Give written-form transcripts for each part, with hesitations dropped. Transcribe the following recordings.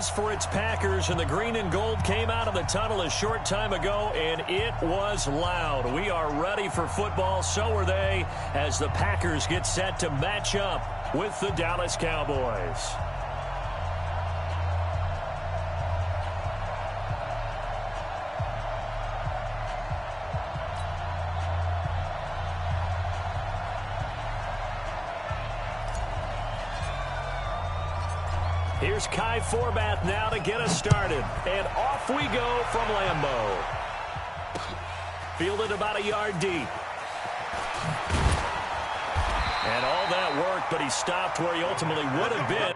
was for its Packers, and the green and gold came out of the tunnel a short time ago, and it was loud. We are ready for football, so are they, as the Packers get set to match up with the Dallas Cowboys. Here's Kai Forbath now to get us started. And off we go from Lambeau. Fielded about a yard deep. And all that work, but he stopped where he ultimately would have been.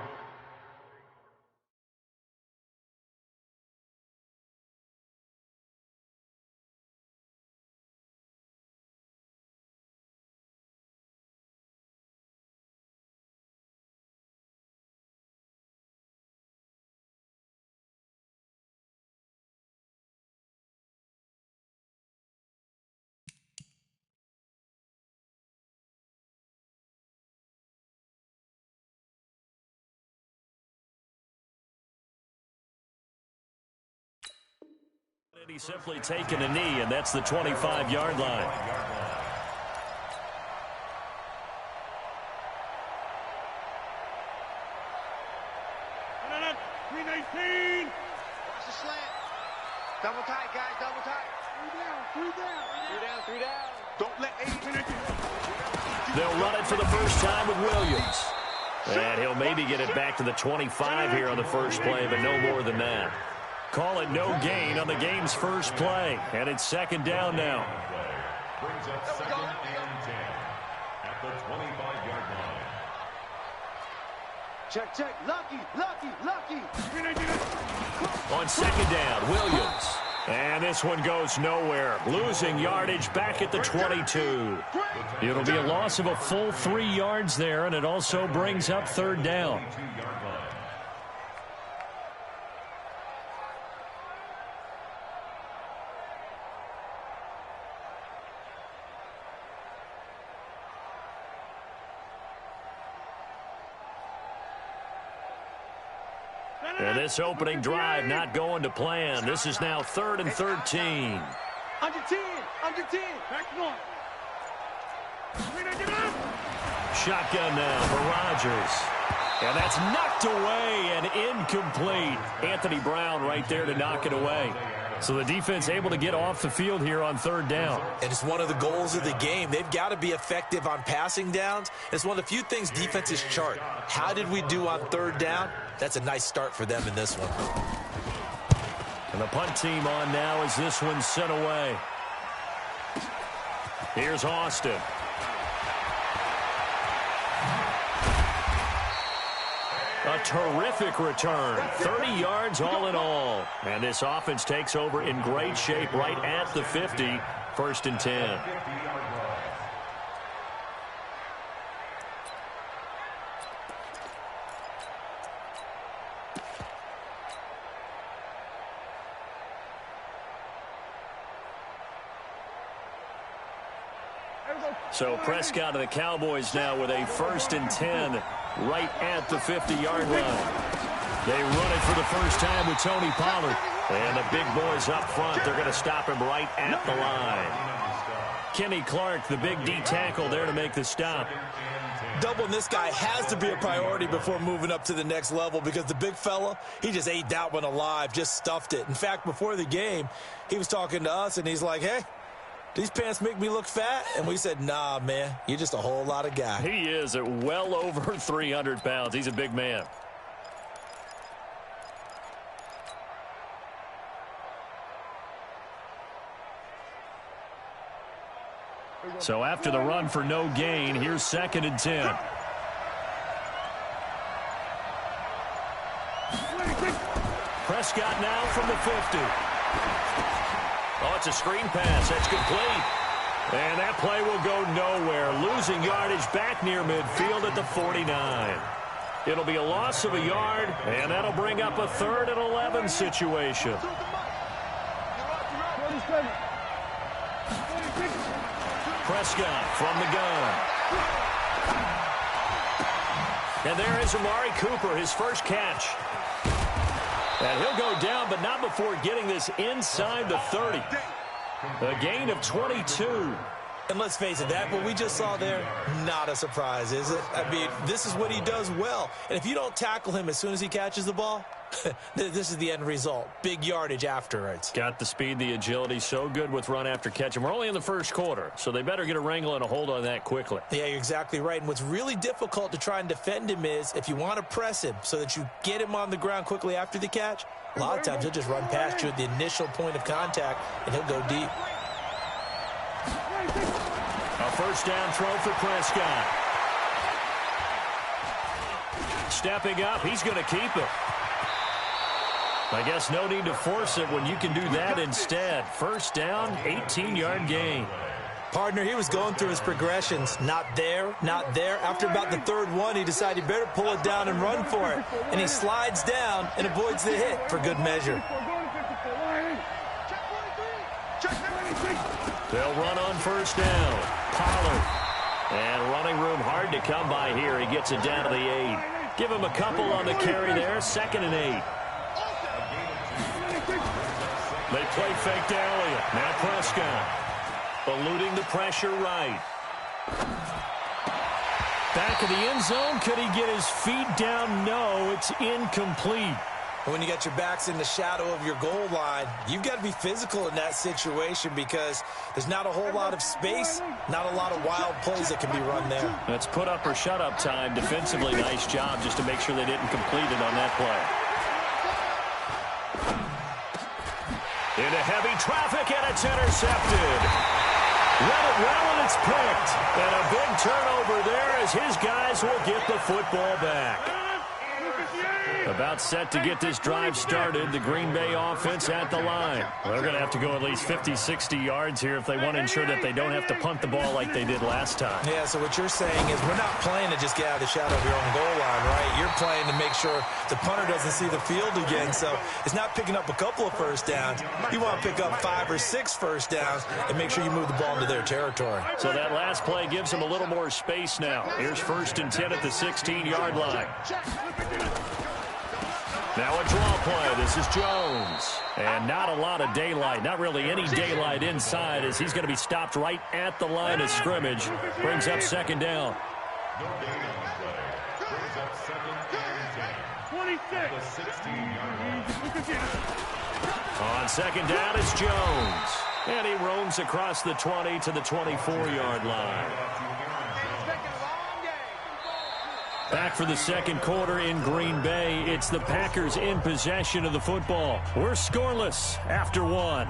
He's simply taken a knee, and that's the 25-yard line. $3.19. Watch the slant. Double tight, guys. Double tight. Three down. Don't let 8. They'll run it for the first time with Williams. And he'll maybe get it back to the 25 here on the first play, but no more than that. Call it no gain on the game's first play. And it's second down now. Brings up second and 10 at the 25-yard line. Check. Lucky. On second down, Williams. And this one goes nowhere. Losing yardage back at the 22. It'll be a loss of a full 3 yards there, and it also brings up third down. And this opening drive not going to plan. This is now 3rd and 13. Under 10. Back north. Shotgun now for Rodgers. And that's knocked away and incomplete. Anthony Brown right there to knock it away. So the defense able to get off the field here on third down. And it's one of the goals of the game. They've got to be effective on passing downs. It's one of the few things defenses chart. How did we do on third down? That's a nice start for them in this one. And the punt team on now as this one's sent away. Here's Austin. A terrific return. 30 yards all in all. And this offense takes over in great shape right at the 50. 1st and 10. So Prescott of the Cowboys now with a 1st and 10 right at the 50-yard line. They run it for the first time with Tony Pollard. And the big boys up front, they're going to stop him right at the line. Kenny Clark, the big D tackle there to make the stop. Doubling this guy has to be a priority before moving up to the next level because the big fella, he just ate that one alive, just stuffed it. In fact, before the game, he was talking to us, and he's like, hey, these pants make me look fat? And we said, nah, man, you're just a whole lot of guy. He is at well over 300 pounds. He's a big man. So after the run for no gain, here's 2nd and 10. Prescott now from the 50. Oh, it's a screen pass. That's complete. And that play will go nowhere. Losing yardage back near midfield at the 49. It'll be a loss of a yard, and that'll bring up a 3rd and 11 situation. Prescott from the gun. And there is Amari Cooper, his first catch. And he'll go down, but not before getting this inside the 30. A gain of 22. And let's face it, that what we just saw there, not a surprise, is it? I mean, this is what he does well. And if you don't tackle him as soon as he catches the ball, this is the end result. Big yardage afterwards. Got the speed, the agility, so good with run after catch. And we're only in the first quarter, so they better get a wrangle and a hold on that quickly. Yeah, you're exactly right. And what's really difficult to try and defend him is if you want to press him so that you get him on the ground quickly after the catch, a lot of times he'll just run past you at the initial point of contact, and he'll go deep. A first down throw for Prescott. Stepping up, he's going to keep it. I guess no need to force it when you can do that instead. First down, 18-yard gain. Partner, he was going through his progressions. Not there, not there. After about the third one, he decided he better pull it down and run for it. And he slides down and avoids the hit for good measure. They'll run on first down. Pollard. And running room hard to come by here. He gets it down to the 8. Give him a couple on the carry there. 2nd and 8. They play fake to Elliott. Now Prescott. Eluding the pressure right. Back of the end zone. Could he get his feet down? No, it's incomplete. When you got your backs in the shadow of your goal line, you've got to be physical in that situation because there's not a whole lot of space, not a lot of wild plays that can be run there. That's put up or shut up time. Defensively, nice job just to make sure they didn't complete it on that play. Into heavy traffic, and it's intercepted. Read it well, and it's picked. And a big turnover there as his guys will get the football back. About set to get this drive started. The Green Bay offense at the line. They're going to have to go at least 50, 60 yards here if they want to ensure that they don't have to punt the ball like they did last time. Yeah, so what you're saying is we're not playing to just get out of the shadow of your own goal line, right? You're playing to make sure the punter doesn't see the field again. So it's not picking up a couple of first downs. You want to pick up 5 or 6 first downs and make sure you move the ball into their territory. So that last play gives them a little more space now. Here's 1st and 10 at the 16-yard line. Now a draw play. This is Jones. And not a lot of daylight. Not really any daylight inside as he's going to be stopped right at the line of scrimmage. Brings up 2nd down. No gain on the play. Brings up 2nd and 10. 26. The 16-yard line. On 2nd down, it's Jones. And he roams across the 20 to the 24-yard line. Back for the second quarter in Green Bay. It's the Packers in possession of the football. We're scoreless after 1.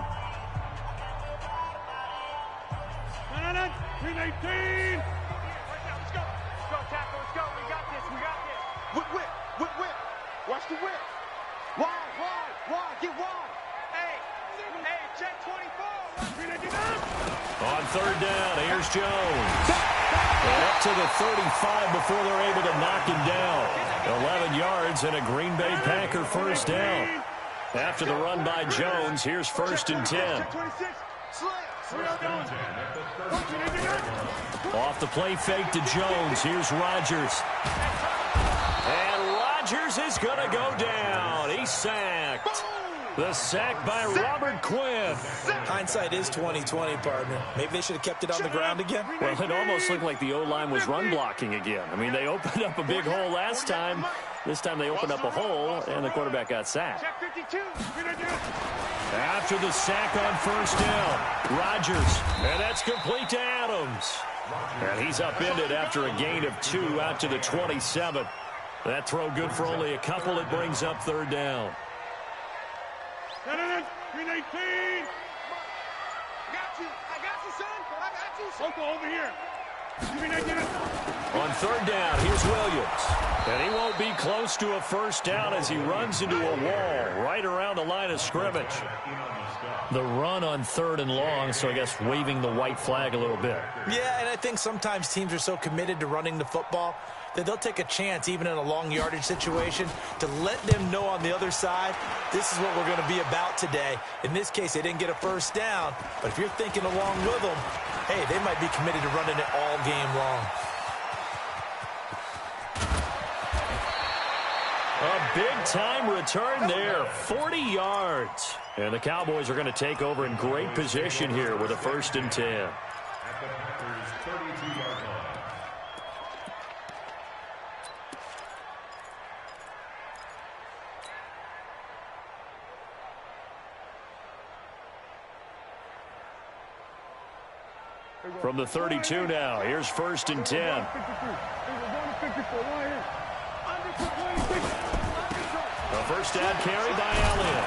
319. Let's go. Let's go, tackle. Let's go. We got this. We got this. Whip. Watch the whip. Wide. Get wide. Hey, check 24. On 3rd down, here's Jones. And up to the 35 before they're able to knock him down. 11 yards and a Green Bay Packer first down. After the run by Jones, here's 1st and 10. Off the play fake to Jones. Here's Rodgers. And Rodgers is going to go down. He's sacked. The sack by Robert Quinn. Hindsight is 20/20, partner. Maybe they should have kept it on the ground again. Well, it almost looked like the O-line was run blocking again. I mean, they opened up a big hole last time. This time they opened up a hole, and the quarterback got sacked. After the sack on 1st down, Rodgers. And that's complete to Adams. And he's upended after a gain of 2 out to the 27. That throw good for only a couple. It brings up 3rd down. 319. I got you, son. Over here. On 3rd down, here's Williams. And he won't be close to a first down as he runs into a wall right around the line of scrimmage. The run on 3rd and long, so I guess waving the white flag a little bit. Yeah, and I think sometimes teams are so committed to running the football that they'll take a chance, even in a long yardage situation, to let them know on the other side, this is what we're going to be about today. In this case, they didn't get a first down, but if you're thinking along with them, hey, they might be committed to running it all game long. A big-time return there, 40 yards. And the Cowboys are going to take over in great position here with a 1st and 10. At the Packers' 32-yard line. From the 32 now, here's 1st and 10. A first down carry by Elliott.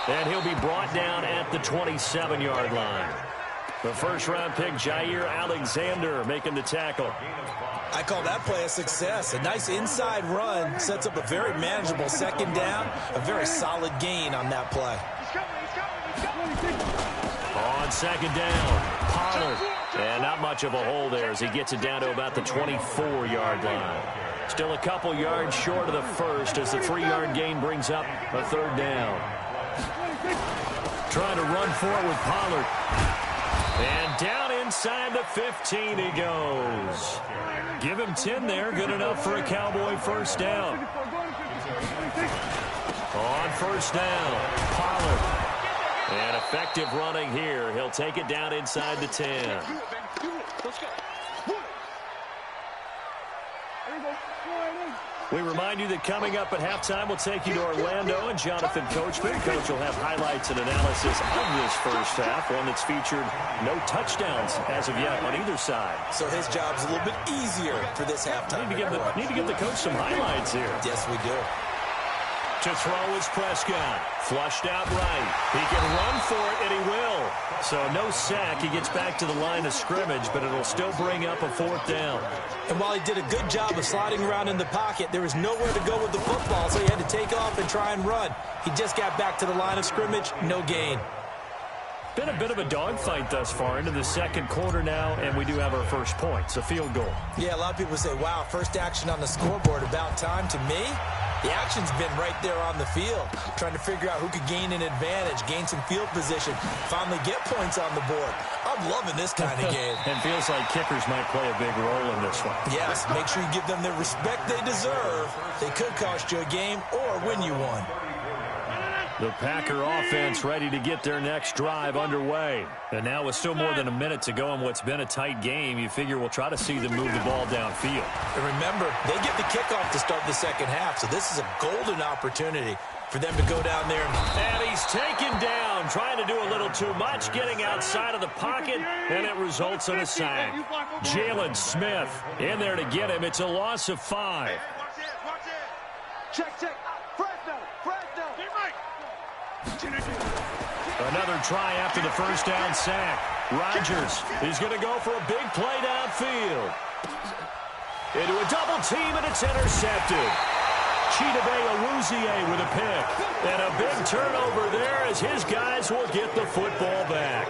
And he'll be brought down at the 27-yard line. The first-round pick, Jair Alexander, making the tackle. I call that play a success. A nice inside run sets up a very manageable 2nd down. A very solid gain on that play. On 2nd down, Pollard. And not much of a hole there as he gets it down to about the 24-yard line. Still a couple yards short of the first as the 3-yard gain brings up a 3rd down. Trying to run for it with Pollard. And down inside the 15 he goes. Give him 10 there. Good enough for a Cowboy 1st down. On 1st down, Pollard. And effective running here. He'll take it down inside the 10. We remind you that coming up at halftime, we'll take you to Orlando and Jonathan Coachman. Coach will have highlights and analysis of this first half, one that's featured no touchdowns as of yet on either side. So his job's a little bit easier for this halftime. Need to give the coach some highlights here. Yes, we do. To throw is Prescott. Flushed out right. He can run for it, and he will. So no sack. He gets back to the line of scrimmage, but it'll still bring up a 4th down. And while he did a good job of sliding around in the pocket, there was nowhere to go with the football, so he had to take off and try and run. He just got back to the line of scrimmage. No gain. Been a bit of a dogfight thus far into the 2nd quarter now, and we do have our first points, a field goal. Yeah, a lot of people say, wow, first action on the scoreboard, about time. To me, the action's been right there on the field, trying to figure out who could gain an advantage, gain some field position, finally get points on the board. I'm loving this kind of game. And feels like kickers might play a big role in this one. Yes, make sure you give them the respect they deserve. They could cost you a game or win you one. The Packer offense ready to get their next drive underway. And now with still more than a minute to go in what's been a tight game, you figure we'll try to see them move the ball downfield. And remember, they get the kickoff to start the 2nd half, so this is a golden opportunity for them to go down there. And he's taken down, trying to do a little too much, getting outside of the pocket, and it results in a sack. Jalen Smith in there to get him. It's a loss of 5. Watch it. Check. Fresno. Another try after the first down sack. Rodgers is going to go for a big play downfield. Into a double team, and it's intercepted. Chidobe Awuzie with a pick. And a big turnover there as his guys will get the football back.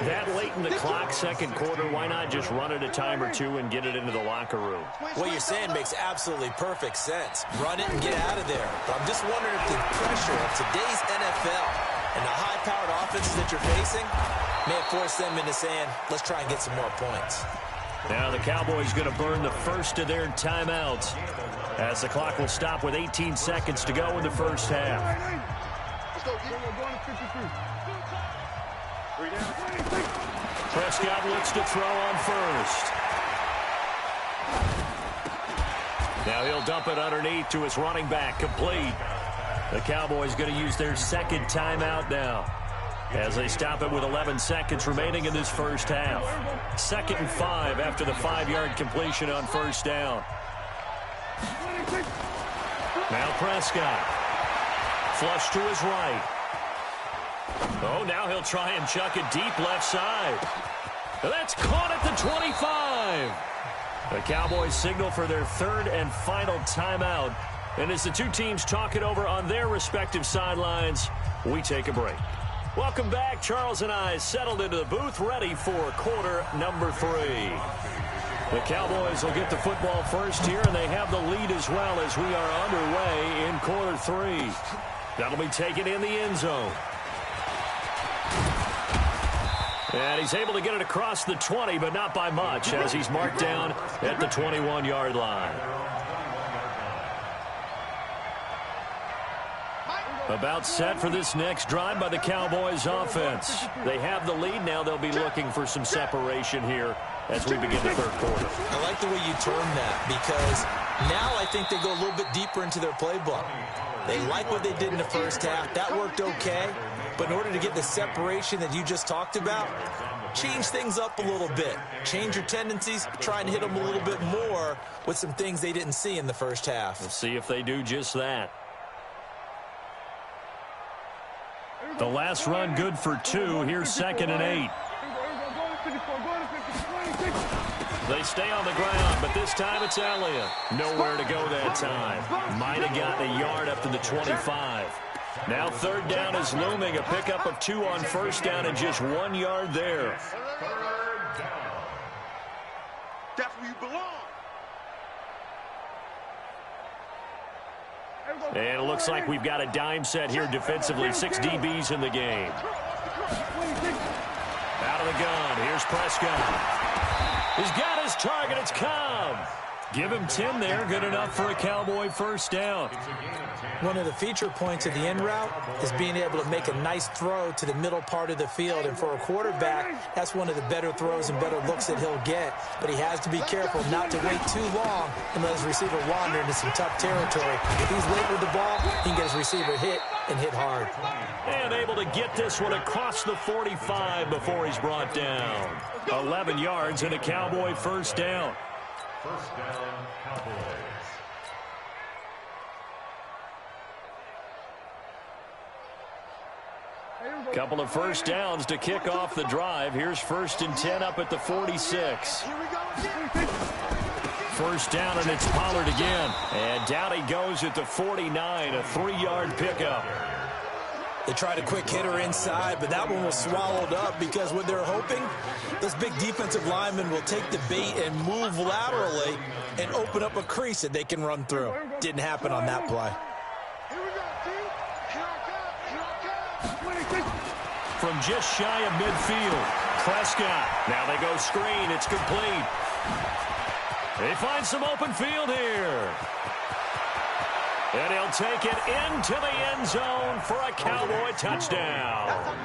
That late in the clock, 2nd quarter, why not just run it a time or two and get it into the locker room? What you're saying makes absolutely perfect sense. Run it and get out of there. But I'm just wondering if the pressure of today's NFL and the high-powered offenses that you're facing may have forced them into saying, let's try and get some more points. Now the Cowboys going to burn the first of their timeouts as the clock will stop with 18 seconds to go in the first half. Prescott looks to throw on first. Now he'll dump it underneath to his running back, complete. The Cowboys going to use their 2nd timeout now as they stop it with 11 seconds remaining in this first half. 2nd and 5 after the 5-yard completion on first down. Now Prescott. Flush to his right. Oh, now he'll try and chuck it deep left side. That's caught at the 25. The Cowboys signal for their 3rd and final timeout. And as the two teams talk it over on their respective sidelines, we take a break. Welcome back. Charles and I settled into the booth, ready for quarter number 3. The Cowboys will get the football first here, and they have the lead as well as we are underway in quarter 3. That'll be taken in the end zone. And he's able to get it across the 20, but not by much, as he's marked down at the 21-yard line. About set for this next drive by the Cowboys offense. They have the lead now. They'll be looking for some separation here as we begin the third quarter. I like the way you term that, because now I think they go a little bit deeper into their playbook. They like what they did in the first half. That worked okay. But in order to get the separation that you just talked about, change things up a little bit. Change your tendencies, try and hit them a little bit more with some things they didn't see in the first half. We'll see if they do just that. The last run good for 2. Here's 2nd and 8. They stay on the ground, but this time it's Elliott. Nowhere to go that time. Might have gotten a yard up to the 25. Now 3rd down is looming. A pickup of 2 on 1st down and just 1 yard there. That's where you belong. And it looks like we've got a dime set here defensively. 6 DBs in the game. Out of the gun. Here's Prescott. He's got his target. It's Cobb. Give him 10 there. Good enough for a Cowboy 1st down. One of the feature points of the end route is being able to make a nice throw to the middle part of the field. And for a quarterback, that's one of the better throws and better looks that he'll get. But he has to be careful not to wait too long and let his receiver wander into some tough territory. If he's late with the ball, he can get his receiver hit and hit hard. And able to get this one across the 45 before he's brought down. 11 yards and a Cowboy 1st down. 1st down, Cowboys. Couple of 1st downs to kick off the drive. Here's 1st and 10 up at the 46. 1st down, and it's Pollard again. And down he goes at the 49, a 3-yard pickup. They tried a quick hitter inside, but that one was swallowed up because what they're hoping, those big defensive linemen will take the bait and move laterally and open up a crease that they can run through. Didn't happen on that play. From just shy of midfield, Prescott. Now they go screen. It's complete. They find some open field here. And he'll take it into the end zone for a Cowboy touchdown.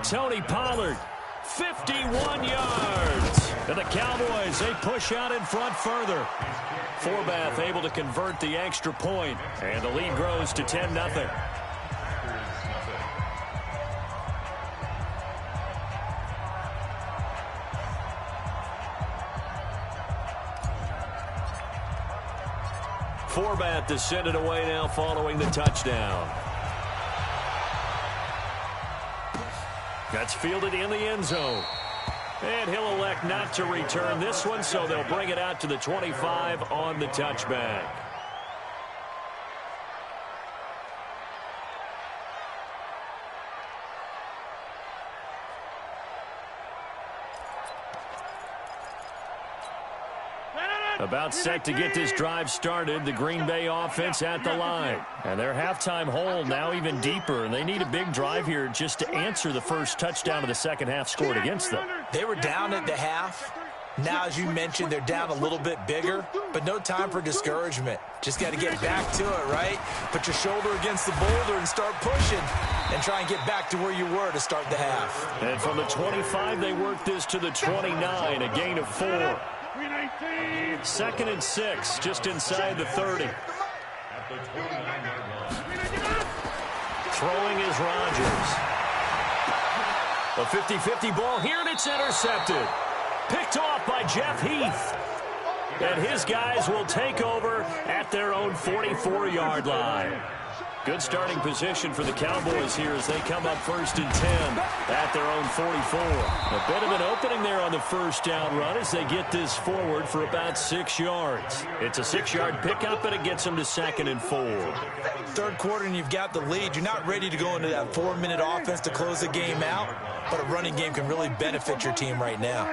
Tony Pollard, 51 yards. And the Cowboys, they push out in front further. Forbath able to convert the extra point, and the lead grows to 10-0. Forbath to send it away now following the touchdown. That's fielded in the end zone. And he'll elect not to return this one, so they'll bring it out to the 25 on the touchback. About set to get this drive started, the Green Bay offense at the line. And their halftime hole now even deeper, and they need a big drive here just to answer the first touchdown of the second half scored against them. They were down at the half. Now, as you mentioned, they're down a little bit bigger, but no time for discouragement. Just got to get back to it, right? Put your shoulder against the boulder and start pushing and try and get back to where you were to start the half. And from the 25, they work this to the 29, a gain of 4. 2nd and 6, just inside the 30. Throwing is Rodgers. A 50-50 ball here, and it's intercepted. Picked off by Jeff Heath. And his guys will take over at their own 44-yard line. Good starting position for the Cowboys here as they come up 1st and 10 at their own 44. A bit of an opening there on the 1st down run as they get this forward for about 6 yards. It's a 6-yard pickup, and it gets them to 2nd and 4. Third quarter, and you've got the lead. You're not ready to go into that 4-minute offense to close the game out, but a running game can really benefit your team right now.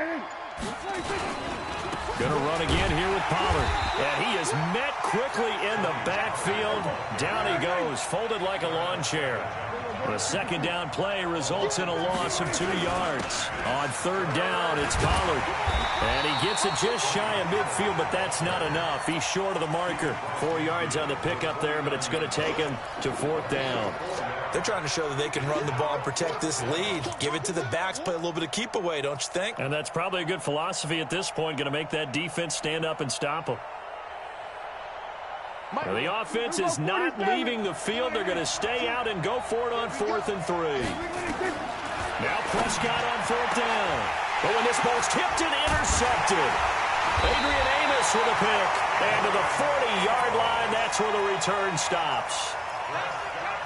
Going to run again here with Pollard. And he is met quickly in the backfield. Down he goes, folded like a lawn chair. The second down play results in a loss of 2 yards. On third down, it's Pollard. And he gets it just shy of midfield, but that's not enough. He's short of the marker. 4 yards on the pickup there, but it's going to take him to fourth down. They're trying to show that they can run the ball and protect this lead. Give it to the backs, play a little bit of keep away, don't you think? And that's probably a good philosophy at this point, going to make that defense stand up and stop them. Now, the offense is not leaving the field. They're going to stay out and go for it on 4th and 3. Now Prescott on fourth down. But when this ball's tipped and intercepted, Adrian Amos with a pick. And to the 40-yard line, that's where the return stops.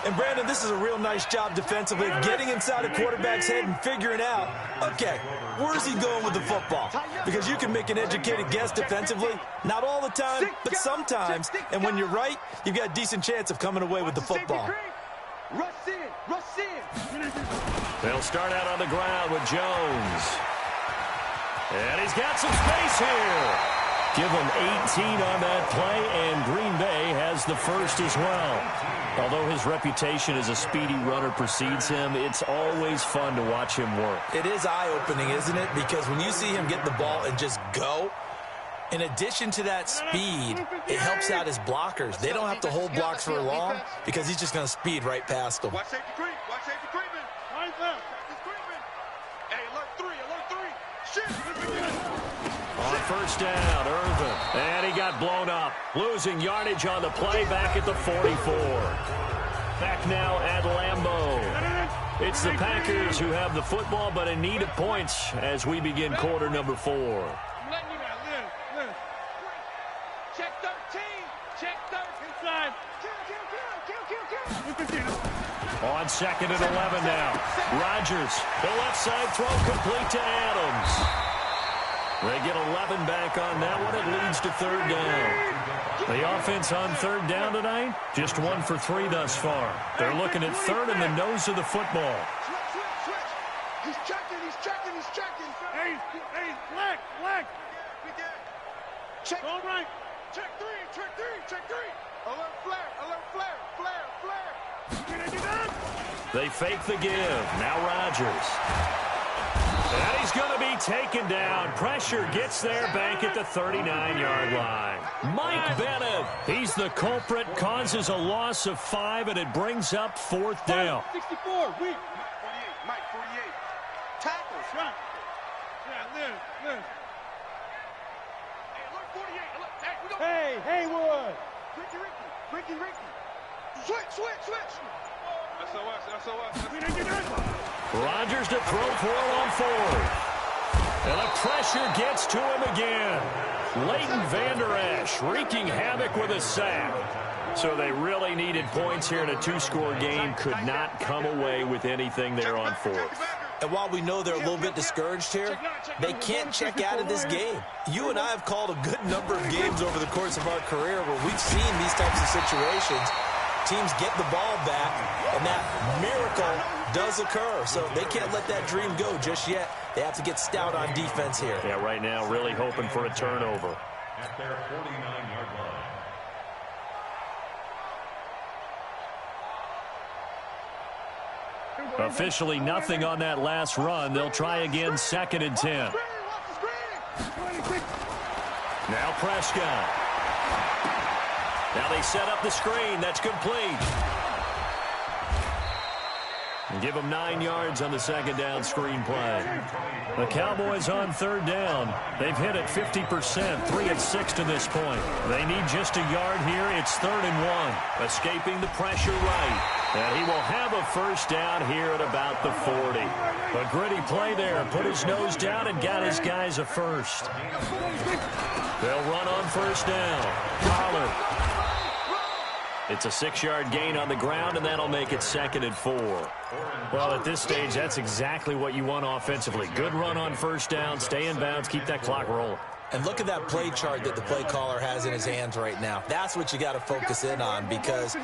And, Brandon, this is a real nice job defensively of getting inside a quarterback's head and figuring out, okay, where's he going with the football? Because you can make an educated guess defensively, not all the time, but sometimes. And when you're right, you've got a decent chance of coming away with the football. Rush in. They'll start out on the ground with Jones. And he's got some space here. Give him 18 on that play, and Green Bay has the first as well. Although his reputation as a speedy runner precedes him, it's always fun to watch him work. It is eye-opening, isn't it? Because when you see him get the ball and just go, in addition to that speed, it helps out his blockers. They don't have to hold blocks for long because he's just going to speed right past them. Watch safety creep. Watch safety creeping. Right there. Safety's creeping. Hey, alert 3. Alert 3. Shit. On first down, Irvin. And he got blown up. Losing yardage on the play back at the 44. Back now at Lambeau. It's the Packers who have the football, but in need of points as we begin quarter number 4. Check 13. Check 13. Inside. Kill. On second and 11 now. Rodgers, the left side throw complete to Adams. They get 11 back on that one. It leads to third down. The offense on third down tonight, just 1 for 3 thus far. They're looking at third in the nose of the football. Switch. He's checking. Hey, black. Check. All right. Check 3. Alert flare. They fake the give. Now Rodgers. And he's going to be taken down. Pressure gets there back at the 39-yard line. Mike Bennett, he's the culprit, causes a loss of 5, and it brings up fourth down. 64, weak. Mike, 48. Tackles. Right. Yeah, live. Hey, alert 48. Hey, Haywood. Ricky. Switch. SOS. Rodgers to throw for it on fourth. And the pressure gets to him again. Leighton Vander Esch wreaking havoc with a sack. So they really needed points here in a 2-score game. Could not come away with anything there on fourth. And while we know they're a little bit discouraged here, they can't check out of this game. You and I have called a good number of games over the course of our career where we've seen these types of situations. Teams get the ball back, and that miracle does occur. So they can't let that dream go just yet. They have to get stout on defense here. Yeah, right now really hoping for a turnover. At their 49-yard line. Officially nothing on that last run. They'll try again, 2nd and 10. Now Prescott. Now they set up the screen. That's complete. And give them 9 yards on the second down screen play. The Cowboys on third down. They've hit it 50%, 3 of 6 to this point. They need just a yard here. It's 3rd and 1. Escaping the pressure right. And he will have a first down here at about the 40. A gritty play there. Put his nose down and got his guys a first. They'll run on first down. Pollard. It's a 6-yard gain on the ground, and that'll make it 2nd and 4. Well, at this stage, that's exactly what you want offensively. Good run on first down, stay in bounds, keep that clock rolling. And look at that play chart that the play caller has in his hands right now. That's what you got to focus in on because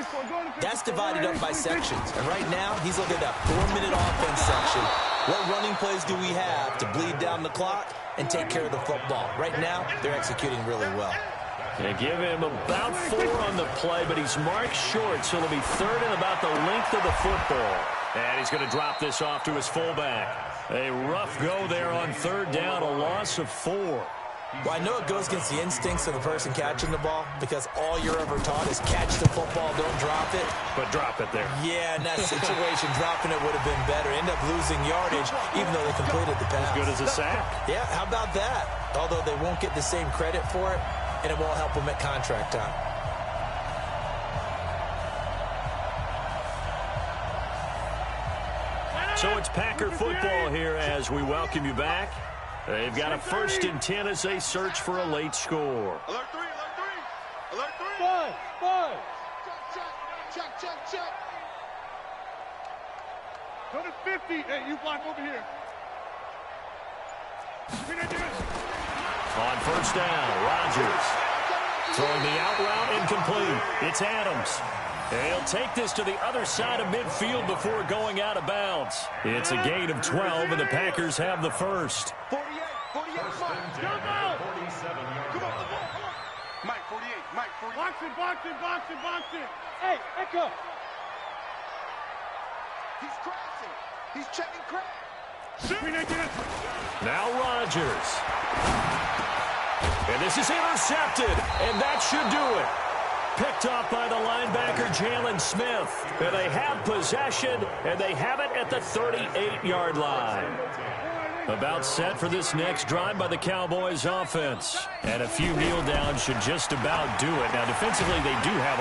that's divided up by sections. And right now, he's looking at that 4-minute offense section. What running plays do we have to bleed down the clock and take care of the football? Right now, they're executing really well. They give him about 4 on the play, but he's marked short, so it'll be 3rd and about the length of the football. And he's going to drop this off to his fullback. A rough go there on 3rd down, a loss of 4. Well, I know it goes against the instincts of the person catching the ball because all you're ever taught is catch the football, don't drop it. But drop it there. Yeah, in that situation, dropping it would have been better. End up losing yardage, even though they completed the pass. As good as a sack. Yeah, how about that? Although they won't get the same credit for it, and it won't help them at contract time. So it's Packer football here as we welcome you back. They've got a 1st and 10 as they search for a late score. Alert 3, alert 3. Alert 3. 5. Check. Go to 50. Hey, you block over here. On 1st down, Rodgers throwing the out route incomplete. It's Adams. He'll take this to the other side of midfield before going out of bounds. It's a gain of 12, and the Packers have the first. 48, Mike. Come on. Mike, 48, Mike, 48. Box it. Hey, Echo. He's crashing. He's checking crash. Now Rodgers. And this is intercepted, and that should do it. Picked off by the linebacker, Jalen Smith. And they have possession, and they have it at the 38-yard line. About set for this next drive by the Cowboys offense. And a few kneel downs should just about do it. Now, defensively, they do have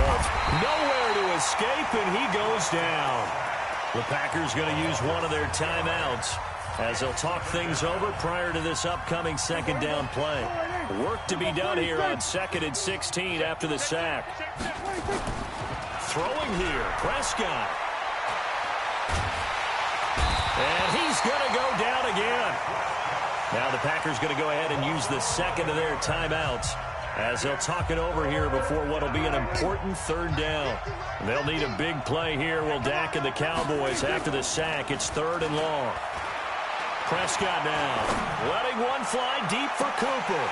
nowhere to escape, and he goes down. The Packers going to use one of their timeouts as they'll talk things over prior to this upcoming 2nd down play. Work to be done here on 2nd and 16 after the sack. Throwing here, Prescott. And he's going to go down again. Now the Packers going to go ahead and use the 2nd of their timeouts as they'll talk it over here before what will be an important 3rd down. They'll need a big play here, will Dak and the Cowboys after the sack. It's 3rd and long. Prescott now, letting one fly deep for Cooper.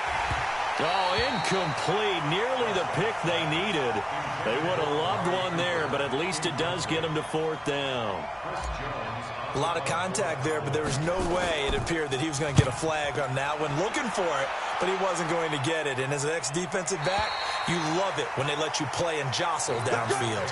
Oh, incomplete. Nearly the pick they needed. They would have loved one there, but at least it does get them to 4th down. A lot of contact there, but there was no way it appeared that he was going to get a flag on that one. Looking for it, but he wasn't going to get it. And as an ex-defensive back, you love it when they let you play and jostle downfield.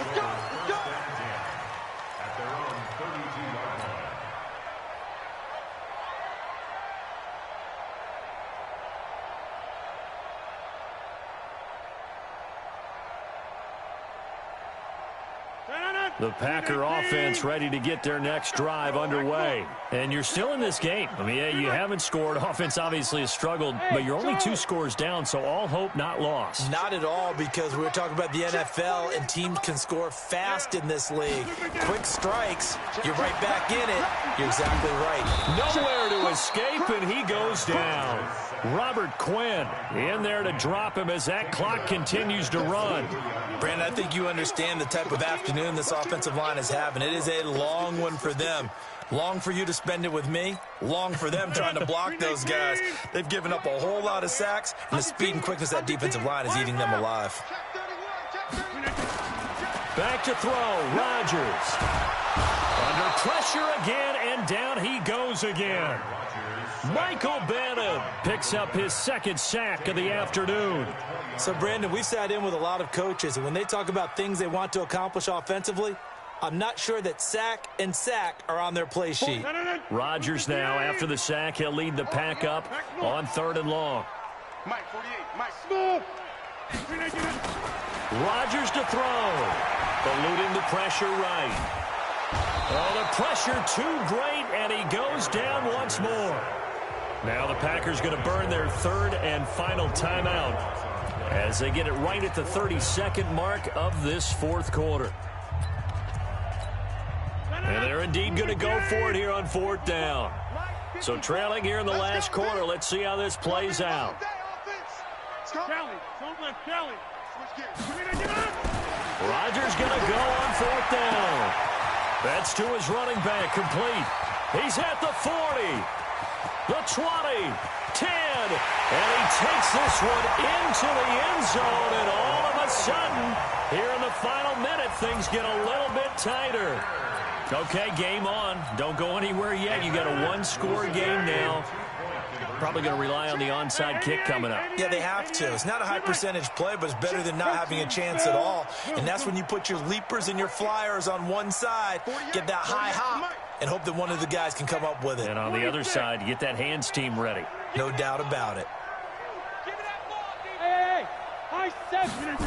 The Packer offense ready to get their next drive underway. And you're still in this game. I mean, yeah, you haven't scored. Offense obviously has struggled, but you're only 2 scores down, so all hope not lost. Not at all, because we're talking about the NFL, and teams can score fast in this league. Quick strikes, you're right back in it. You're exactly right. Nowhere to escape, and he goes down. Robert Quinn in there to drop him as that clock continues to run. Brandon, I think you understand the type of afternoon this offensive line is having. It is a long one for them. Long for you to spend it with me. Long for them trying to block those guys. They've given up a whole lot of sacks, and the speed and quickness of that defensive line is eating them alive. Back to throw. Rodgers. Under pressure again, and down he goes again. Michael Bannon picks up his 2nd sack of the afternoon. So, Brandon, we sat in with a lot of coaches, and when they talk about things they want to accomplish offensively, I'm not sure that sack and sack are on their play sheet. Rodgers now, after the sack, he'll lead the pack up on 3rd and long. Mike, 48, Mike. Smooth. Rodgers to throw. Eluding the pressure right. Oh, the pressure too great, and he goes down once more. Now the Packers going to burn their 3rd and final timeout as they get it right at the 32nd mark of this 4th quarter. And they're indeed going to go for it here on 4th down. So trailing here in the last quarter, let's see how this plays out. Kelly, don't let Kelly. Rodgers going to go on 4th down. That's to his running back, complete. He's at the 40. The 20, 10, and he takes this one into the end zone, and all of a sudden, here in the final minute, things get a little bit tighter. Okay, game on. Don't go anywhere yet. You got a one-score game now. Probably going to rely on the onside kick coming up. Yeah, they have to. It's not a high percentage play, but it's better than not having a chance at all. And that's when you put your leapers and your flyers on one side, get that high hop, and hope that one of the guys can come up with it. And on the other side, get that hands team ready. No doubt about it. Hey, high seven.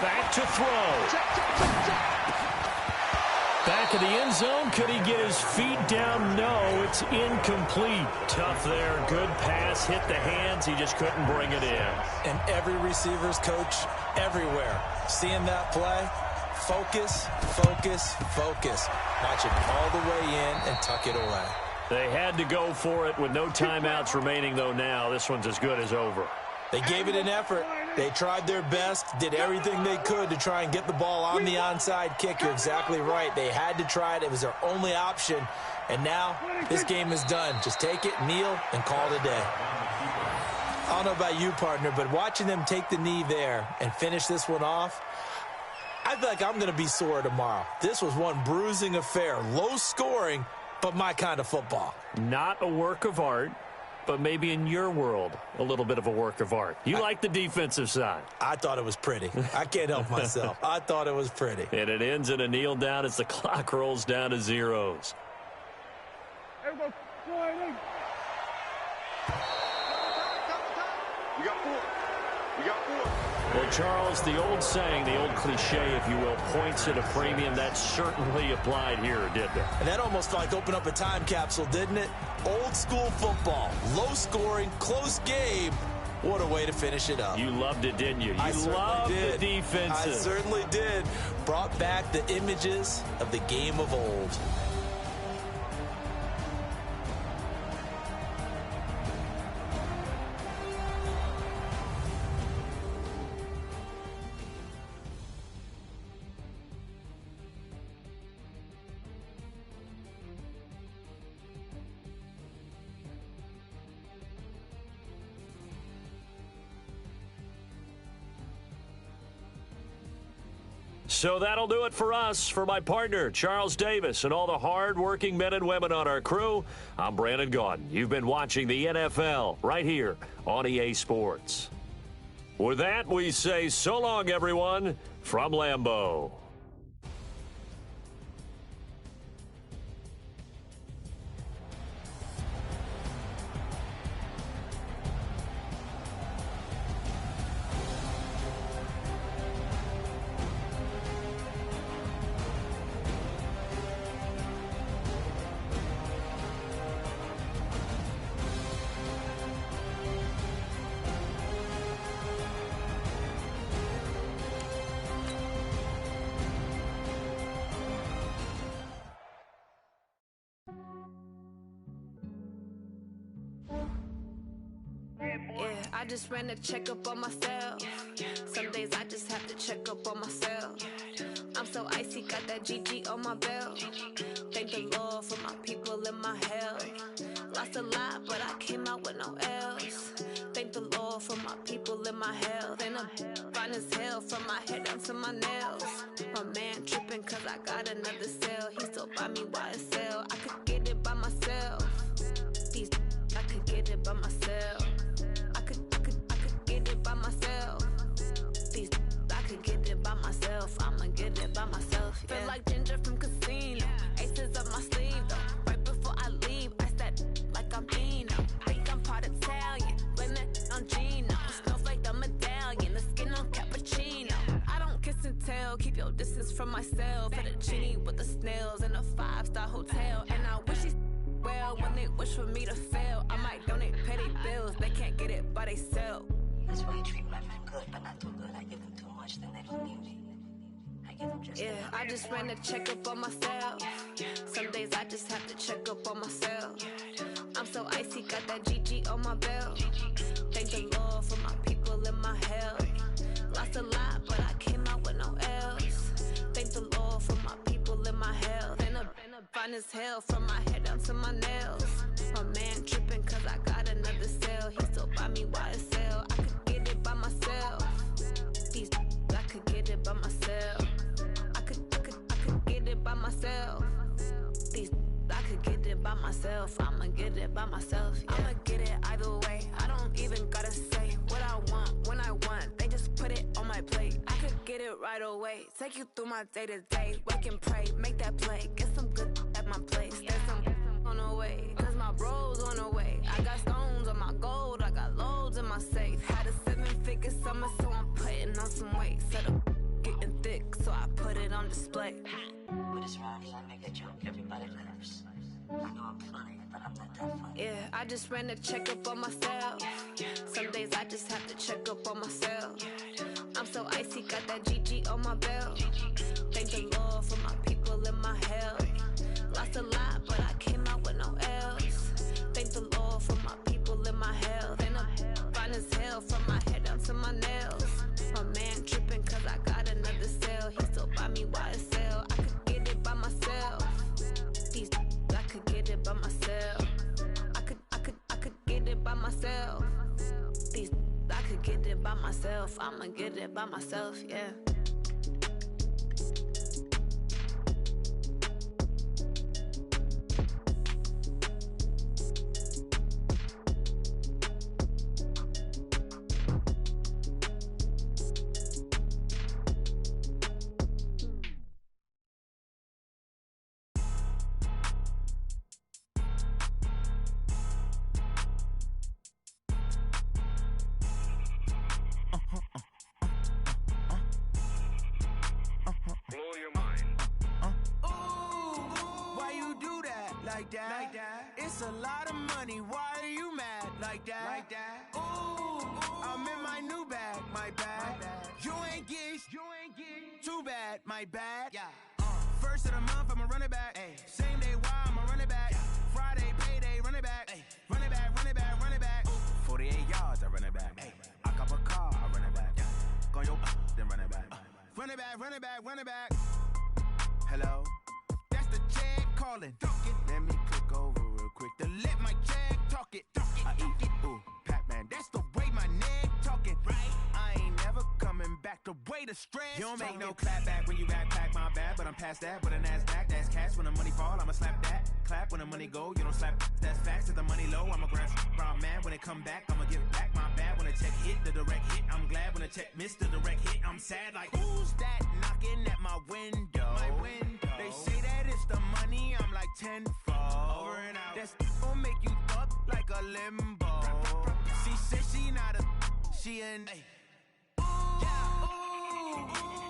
Back to throw. Back of the end zone. Could he get his feet down? No, it's incomplete. Tough there. Good pass. Hit the hands. He just couldn't bring it in. And every receiver's coach everywhere, seeing that play, focus, focus, focus. Watch it all the way in and tuck it away. They had to go for it with no timeouts remaining, though, now. This one's as good as over. They gave it an effort. They tried their best, did everything they could to try and get the ball on the onside kick. You're exactly right. They had to try it. It was their only option. And now this game is done. Just take it, kneel, and call it a day. I don't know about you, partner, but watching them take the knee there and finish this one off, I feel like I'm going to be sore tomorrow. This was one bruising affair. Low scoring, but my kind of football. Not a work of art, but maybe in your world, a little bit of a work of art. You like the defensive side. I thought it was pretty. I can't help myself. I thought it was pretty. And it ends in a kneel down as the clock rolls down to zeros. There we go. We got four. We got four. Well, Charles, the old saying, the old cliche, if you will, points at a premium. That certainly applied here, didn't it? And that almost like opened up a time capsule, didn't it? Old school football, low scoring, close game. What a way to finish it up. You loved it, didn't you? You loved the defenses. I certainly did. Brought back the images of the game of old. So that'll do it for us. For my partner, Charles Davis, and all the hard-working men and women on our crew, I'm Brandon Gaudin. You've been watching the NFL right here on EA Sports. With that, we say so long, everyone, from Lambeau. I just ran a checkup on myself. Some days I just have to check up on myself. I'm so icy, got that GG on my belt. Thank the Lord for my people and my health. Lost a lot, but I came out with no else. Thank the Lord for my people and my health. And I'm fine as hell from my head down to my nails. My man tripping cause I got another cell. He still buy me YSL. I could get it by myself. These I could get it by myself. I could get it by myself. These I could get it by myself. I'ma get it by myself. Yeah. Feel like Ginger from Casino. Aces up my sleeve though. Right before I leave, I said like I'm Dino. Think I'm part Italian. Blame that on Gino. Snowflake the medallion. The skin on cappuccino. I don't kiss and tell. Keep your distance from myself. Fettuccine with the snails in a 5-star hotel. And I wish he's well when they wish for me to fail. I might donate petty bills. They can't get it by themselves. That's why you treat my friend good, but not too good. I give them too much, then they don't need me. I give them just enough. I just ran a checkup on myself. Some days I just have to check up on myself. I'm so icy, got that GG on my belt. Thank the Lord for my people and my health. Lost a lot, but I came out with no else. Thank the Lord for my people and my health. And I'm fine as hell from my head down to my nails. My man tripping by myself. I'ma get it by myself. Yeah. I'ma get it either way. I don't even gotta say what I want when I want. They just put it on my plate. I could get it right away. Take you through my day to day. Wake and pray, make that play. Get some good at my place. There's some on the way, cause my bro's on the way. I got stones on my gold. I got loads in my safe. Had a 7-figure summer, so I'm putting on some weight. Set up getting thick, so I put it on display. With his rhymes, I make a joke, everybody laughs. I know I'm funny, but I'm not that funny. Yeah, I just ran a checkup on myself. Some days I just have to check up on myself. I'm so icy, got that GG on my belt. Thank the Lord for my people in my health. Lost a lot, but I came out with no L's. Thank the Lord for my people in my health. And I'm fine as hell from my head down to my nails. My man tripping cause I got another sale. He still buy me YSL. I could get it by myself. These I could get it by myself. I could get it by myself. These I could get it by myself. I'ma get it by myself, yeah. It's a lot of money, why are you mad like that? Ooh, I'm in my new bag, my bad. You ain't get too bad, my bad. First of the month, I'ma run it back. Same day, why I'ma run it back. Friday, payday, run it back. Run it back, run it back, run it back. 48 yards, I run it back. I cop a car, I run it back. Go yo, then run it back. Run it back, run it back, run it back. Hello, that's the check calling. Let me click over real quick to let my check talk it. I eat it, ooh, Pac-Man, that's the way my neck talking. Right, I ain't never coming back the way the stress. You don't make no clap back when you backpack, my bad, but I'm past that. With a NASDAQ, that's cash. When the money fall, I'ma slap that. Clap when the money go, you don't slap. That's facts. If the money low, I'ma grab brown man. When it come back, I'ma give back my bad. When the check hit, the direct hit, I'm glad. When the check missed the direct hit, I'm sad. Like, who's that knocking at my window? My window. They say that it's the money, I'm like tenfold. Over and out. That's gon' make you up like a limbo. She said she not a, she an.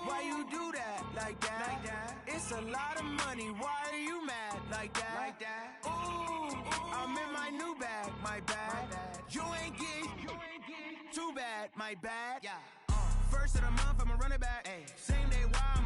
Why you do that like that? It's a lot of money, why are you mad like that? Ooh, I'm in my new bag, my bad. You ain't get too bad, my bad. First of the month, I'ma run it back. Same day, why I'm